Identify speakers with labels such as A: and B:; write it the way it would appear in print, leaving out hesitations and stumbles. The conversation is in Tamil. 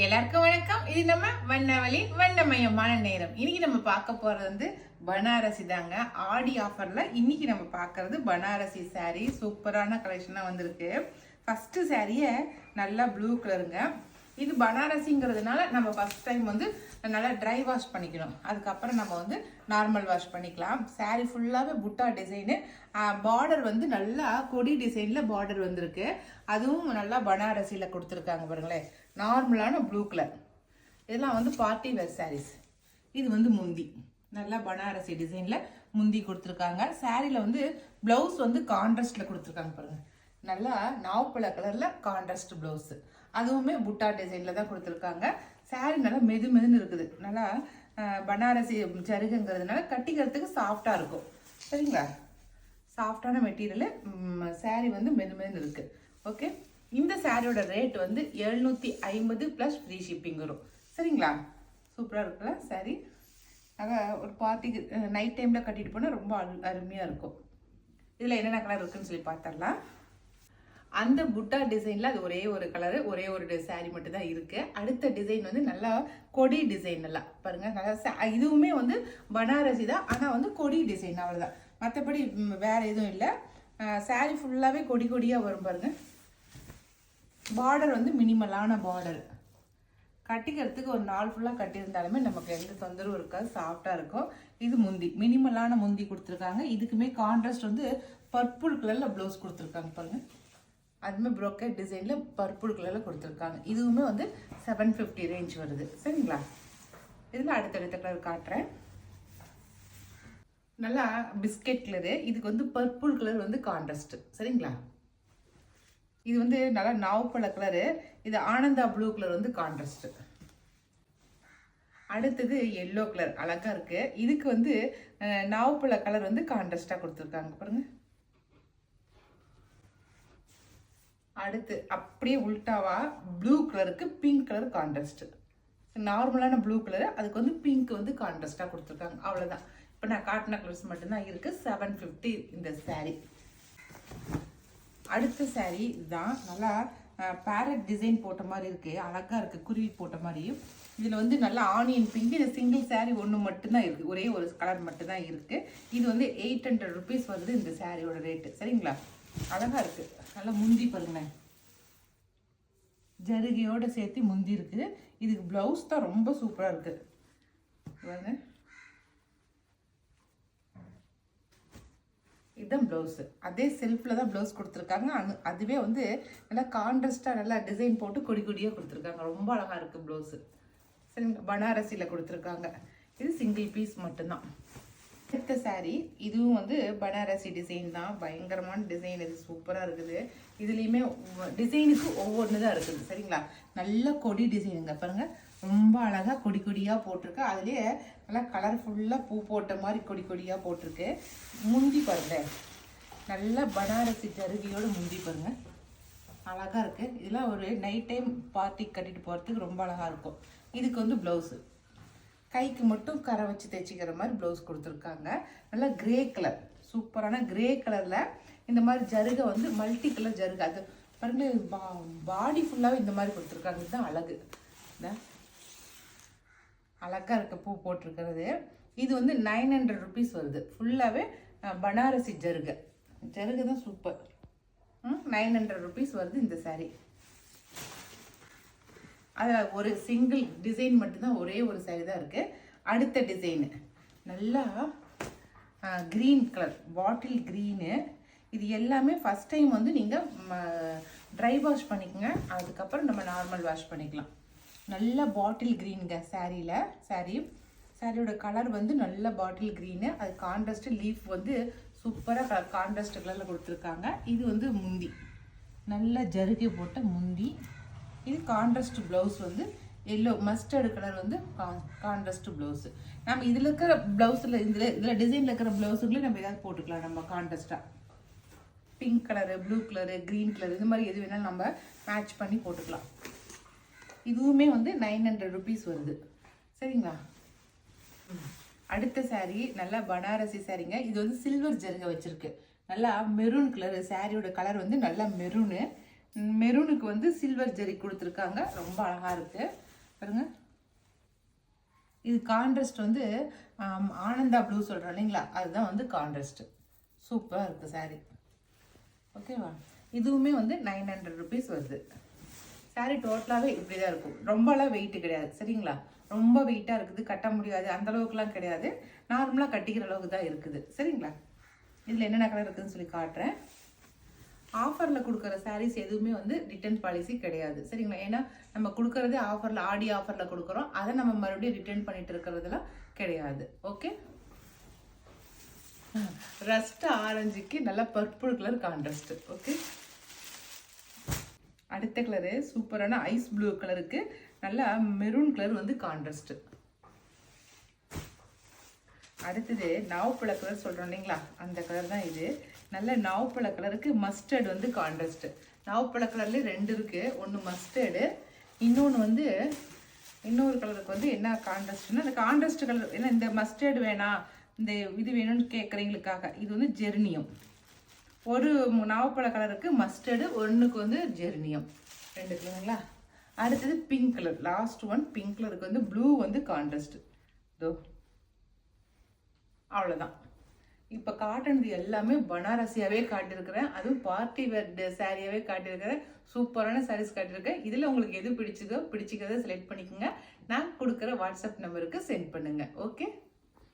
A: எல்லாருக்கும் வணக்கம். இது நம்ம வண்ணவழி வண்ணமயமான நேரம். இன்னைக்கு நம்ம பார்க்க போறது வந்து பனாரசி தாங்க. ஆடி ஆஃபர்ல இன்னைக்கு நம்ம பார்க்கறது பனாரசி saree. சூப்பரான கலெக்ஷனா வந்திருக்கு. ஃபர்ஸ்ட் சாரியை நல்லா ப்ளூ கலருங்க. இது பனாரசிங்கிறதுனால நம்ம ஃபர்ஸ்ட் டைம் வந்து நல்லா ட்ரை வாஷ் பண்ணிக்கணும். அதுக்கப்புறம் நம்ம வந்து நார்மல் வாஷ் பண்ணிக்கலாம். சாரீ ஃபுல்லாகவே புட்டா டிசைனு. பார்டர் வந்து நல்லா கொடி டிசைனில் பார்டர் வந்திருக்கு. அதுவும் நல்லா பனாரசியில் கொடுத்துருக்காங்க பாருங்களேன். நார்மலான ப்ளூ கலர். இதெல்லாம் வந்து பார்ட்டி வேர் சாரீஸ். இது வந்து முந்தி நல்லா பனாரசி டிசைனில் முந்தி கொடுத்துருக்காங்க. சாரியில் வந்து ப்ளவுஸ் வந்து கான்ட்ராஸ்டில் கொடுத்துருக்காங்க பாருங்கள். நல்லா நாவப்பழ கலரில் கான்ட்ராஸ்ட் ப்ளவுஸு. அதுவுமே புட்டா டிசைனில் தான் கொடுத்துருக்காங்க. சாரி நல்லா மெதுன்னு இருக்குது. நல்லா பனாரசி ஜருகுங்கிறதுனால கட்டிக்கிறதுக்கு சாஃப்டாக இருக்கும். சரிங்களா? சாஃப்டான மெட்டீரியலு. சாரி வந்து மெதுன்னு இருக்குது. ஓகே, இந்த சாரியோட ரேட் வந்து 750 ப்ளஸ் ஃப்ரீ ஷிப்பிங் வரும். சரிங்களா? சூப்பராக இருக்குல்ல சாரி. ஒரு பார்ட்டிக்கு நைட் டைமில் கட்டிட்டு போனால் ரொம்ப அருமையாக இருக்கும். இதில் என்னென்ன கலர் இருக்குன்னு சொல்லி பார்த்துடலாம். அந்த புட்டா டிசைனில் அது ஒரே ஒரு கலரு, ஒரே ஒரு சாரி மட்டும் தான் இருக்குது. அடுத்த டிசைன் வந்து நல்லா கொடி டிசைன். நல்லா பாருங்கள். நல்லா இதுவுமே வந்து பனாரசி தான், ஆனால் வந்து கொடி டிசைன் அவ்வளோதான். மற்றபடி வேறு எதுவும் இல்லை. சாரி ஃபுல்லாகவே கொடி கொடியாக வரும் பாருங்கள். பார்டர் வந்து மினிமலான பார்டர். கட்டிக்கிறதுக்கு ஒரு நாள் ஃபுல்லாக கட்டியிருந்தாலுமே நமக்கு எந்த தொந்தரவும் இருக்காது. சாஃப்டாக இருக்கும். இது முந்தி மினிமலான முந்தி கொடுத்துருக்காங்க. இதுக்குமே கான்ட்ராஸ்ட் வந்து பர்பிள் கலரில் ப்ளவுஸ் கொடுத்துருக்காங்க பாருங்கள். அதுவுமே ப்ரோக்கெட் டிசைனில் பர்பிள் கலரில் கொடுத்துருக்காங்க. இதுவுமே வந்து 750 ரேஞ்ச் வருது. சரிங்களா? இதில் அடுத்தடுத்த கலர் காட்டுறேன். நல்லா பிஸ்கெட் கலரு. இதுக்கு வந்து பர்பிள் கலர் வந்து கான்ட்ராஸ்ட். சரிங்களா? இது வந்து நல்லா நாவப்பழ கலரு. இது ஆனந்தா ப்ளூ கலர் வந்து கான்ட்ராஸ்ட். அடுத்தது எல்லோ கலர் அழகா இருக்கு. இதுக்கு வந்து நாவப்பழ கலர் வந்து கான்ட்ராஸ்டா கொடுத்துருக்காங்க பாருங்க. அடுத்து அப்படியே உல்டாவா ப்ளூ கலருக்கு பிங்க் கலர் கான்ட்ராஸ்ட். நார்மலான ப்ளூ கலர், அதுக்கு வந்து பிங்க் வந்து கான்ட்ராஸ்டா கொடுத்துருக்காங்க. அவ்வளோதான். இப்போ நான் காட்டின கலர்ஸ் மட்டும்தான் இருக்கு. 750 இந்த சாரீ. அடுத்த சாரீ இதுதான். நல்லா பேரட் டிசைன் போட்ட மாதிரி இருக்கு. அழகா இருக்கு. குருவி போட்ட மாதிரி. இதில் வந்து நல்லா ஆனியன் பிங்க். இது சிங்கிள் சாரீ ஒன்று மட்டும்தான் இருக்கு. ஒரே ஒரு கலர் மட்டும்தான் இருக்கு. இது வந்து 800 ருபீஸ் வருது இந்த சாரியோட ரேட்டு. சரிங்களா? அழகா இருக்கு. நல்லா முந்தி பாருங்களேன். ஜருகையோட சேர்த்து முந்தி இருக்குது. இதுக்கு பிளவுஸ் தான் ரொம்ப சூப்பராக இருக்கு. பாருங்க, இதுதான் ப்ளவுஸு. அதே செல்ஃபில் தான் ப்ளவுஸ் கொடுத்துருக்காங்க. அதுவே வந்து நல்லா கான்ட்ராஸ்டாக நல்லா டிசைன் போட்டு கொடி கொடியாக கொடுத்துருக்காங்க. ரொம்ப அழகாக இருக்குது ப்ளவுஸு. சரிங்களா? பனாரசியில் கொடுத்துருக்காங்க. இது சிங்கிள் பீஸ் மட்டும்தான். அடுத்த சாரீ இதுவும் வந்து பனாரசி டிசைன் தான். பயங்கரமான டிசைன். இது சூப்பராக இருக்குது. இதுலேயுமே டிசைனுக்கு ஒவ்வொன்று தான் இருக்குது. சரிங்களா? நல்ல கொடி டிசைனுங்க பாருங்கள். ரொம்ப அழகாக கொடி கொடியாக போட்டிருக்கு. அதுலேயே நல்லா கலர்ஃபுல்லாக பூ போட்ட மாதிரி கொடி கொடியாக போட்டிருக்கு. முந்தி பாருங்க, நல்லா பனாரசி ஜருகியோட முந்தி பாருங்க. அழகாக இருக்குது. இதெல்லாம் ஒரு நைட் டைம் பார்ட்டிக்கு கட்டிட்டு போகிறதுக்கு ரொம்ப அழகாக இருக்கும். இதுக்கு வந்து ப்ளவுஸு கைக்கு மட்டும் கரை வச்சு தைச்சிக்கிற மாதிரி ப்ளவுஸ் கொடுத்துருக்காங்க. நல்லா கிரே கலர், சூப்பரான கிரே கலரில் இந்த மாதிரி ஜருகை வந்து மல்டி கலர் ஜருகை. அது பாருங்க, பாடி ஃபுல்லாகவே இந்த மாதிரி கொடுத்துருக்காங்க. இதுதான் அழகு. அழகாக இருக்க பூ போட்டிருக்கிறது. இது வந்து 900 ருபீஸ் வருது. ஃபுல்லாகவே பனாரசி ஜருகை. ஜருகை தான் சூப்பர். 900 ருபீஸ் வருது இந்த சாரீ. அதில் ஒரு சிங்கிள் டிசைன் மட்டும்தான், ஒரே ஒரு சாரீ தான் இருக்குது. அடுத்த டிசைனு நல்லா க்ரீன் கலர், பாட்டில் க்ரீனு. இது எல்லாமே ஃபஸ்ட் டைம் வந்து நீங்கள் ட்ரை வாஷ் பண்ணிக்கோங்க. அதுக்கப்புறம் நம்ம நார்மல் வாஷ் பண்ணிக்கலாம். நல்ல பாட்டில் க்ரீனுங்க சாரியோட கலர் வந்து நல்ல பாட்டில் க்ரீனு. அது கான்ட்ராஸ்ட் லீஃப் வந்து சூப்பராக கான்ட்ராஸ்ட் கலரில் கொடுத்துருக்காங்க. இது வந்து முந்தி, நல்ல ஜருகை போட்ட முந்தி. இது கான்ட்ராஸ்ட் ப்ளவுஸ் வந்து எல்லோ மஸ்டர்டு கலர் வந்து கான்ட்ராஸ்ட் ப்ளவுஸு. நம்ம இதில் இருக்கிற ப்ளவுஸில் இதில் டிசைனில் இருக்கிற ப்ளவுஸுங்களே நம்ம ஏதாவது போட்டுக்கலாம். நம்ம கான்ட்ராஸ்டாக pink colour, blue colour, green colour, இது மாதிரி எது வேணாலும் நம்ம மேட்ச் பண்ணி போட்டுக்கலாம். இதுவுமே வந்து 900 ருபீஸ் வருது. சரிங்களா? அடுத்த சாரீ நல்லா பனாரசி சாரீங்க. இது வந்து சில்வர் ஜருகை வச்சிருக்கு. நல்லா மெரூன் கலர். சாரியோட கலர் வந்து நல்லா மெரூனு. மெரூனுக்கு வந்து சில்வர் ஜரி கொடுத்துருக்காங்க. ரொம்ப அழகாக இருக்குது. பாருங்க, இது கான்ட்ராஸ்ட் வந்து ஆனந்தா ப்ளூ சொல்கிறோம் இல்லைங்களா, அதுதான் வந்து கான்ட்ராஸ்ட். சூப்பராக இருக்குது சாரீ. ஓகேவா? இதுவுமே வந்து 900 ருபீஸ் வருது. சாரீ டோட்டலாகவே இப்படி தான் இருக்கும். ரொம்பலாம் வெயிட்டு கிடையாது சரிங்களா. ரொம்ப வெயிட்டாக இருக்குது, கட்ட முடியாது அந்த அளவுக்குலாம் கிடையாது. நார்மலாக கட்டிக்கிற அளவுக்கு தான் இருக்குது சரிங்களா. இதில் என்னென்ன கலர் இருக்குதுன்னு சொல்லி காட்டுறேன். ஆஃபரில் கொடுக்குற சாரீஸ் எதுவுமே வந்து ரிட்டர்ன் பாலிசி கிடையாது சரிங்களா. ஏன்னா நம்ம கொடுக்கறதே ஆஃபரில், ஆடி ஆஃபரில் கொடுக்குறோம். அதை நம்ம மறுபடியும் ரிட்டர்ன் பண்ணிட்டு இருக்கிறதுலாம் கிடையாது. ஓகே, ரஸ்ட் ஆரஞ்சுக்கு நல்லா பர்பிள் கலர் கான்ட்ராஸ்ட். ஓகே, அடுத்த கலரு சூப்பரான ஐஸ் ப்ளூ கலருக்கு நல்லா மெரூன் கலர் வந்து கான்ட்ராஸ்ட். அடுத்தது நாவப்பழ கலர் சொல்கிறோம் இல்லைங்களா, அந்த கலர் தான் இது. நல்ல நாவப்பழ கலருக்கு மஸ்டர்டு வந்து கான்ட்ராஸ்ட். நாவப்பழ கலர்லேயே 2 இருக்குது. ஒன்று மஸ்டர்டு, இன்னொன்று வந்து இன்னொரு கலருக்கு வந்து என்ன கான்ட்ராஸ்ட்னா அந்த கான்ட்ராஸ்ட் கலர். ஏன்னா இந்த மஸ்டர்டு வேணாம், இந்த இது வேணும்னு கேட்குறீங்களுக்காக இது வந்து ஜெர்னியம். ஒரு நாவப்பழ கலருக்கு மஸ்டர்டு, ஒன்றுக்கு வந்து ஜெர்னியம், 2 கலருங்களா. அடுத்தது pink colour, last one pink கலருக்கு வந்து ப்ளூ வந்து கான்ட்ராஸ்ட். இதோ அவ்வளோதான். இப்போ காட்டுனது எல்லாமே பனாரசியாவே காட்டியிருக்கிறேன். அதுவும் பார்ட்டி வேர் சாரியாவே காட்டியிருக்கிறேன். சூப்பரான சாரீஸ் காட்டியிருக்கேன். இதில் உங்களுக்கு எது பிடிச்சிக்கிறத செலக்ட் பண்ணிக்கோங்க. நான் கொடுக்குற வாட்ஸ்அப் நம்பருக்கு சென்ட் பண்ணுங்கள். ஓகே.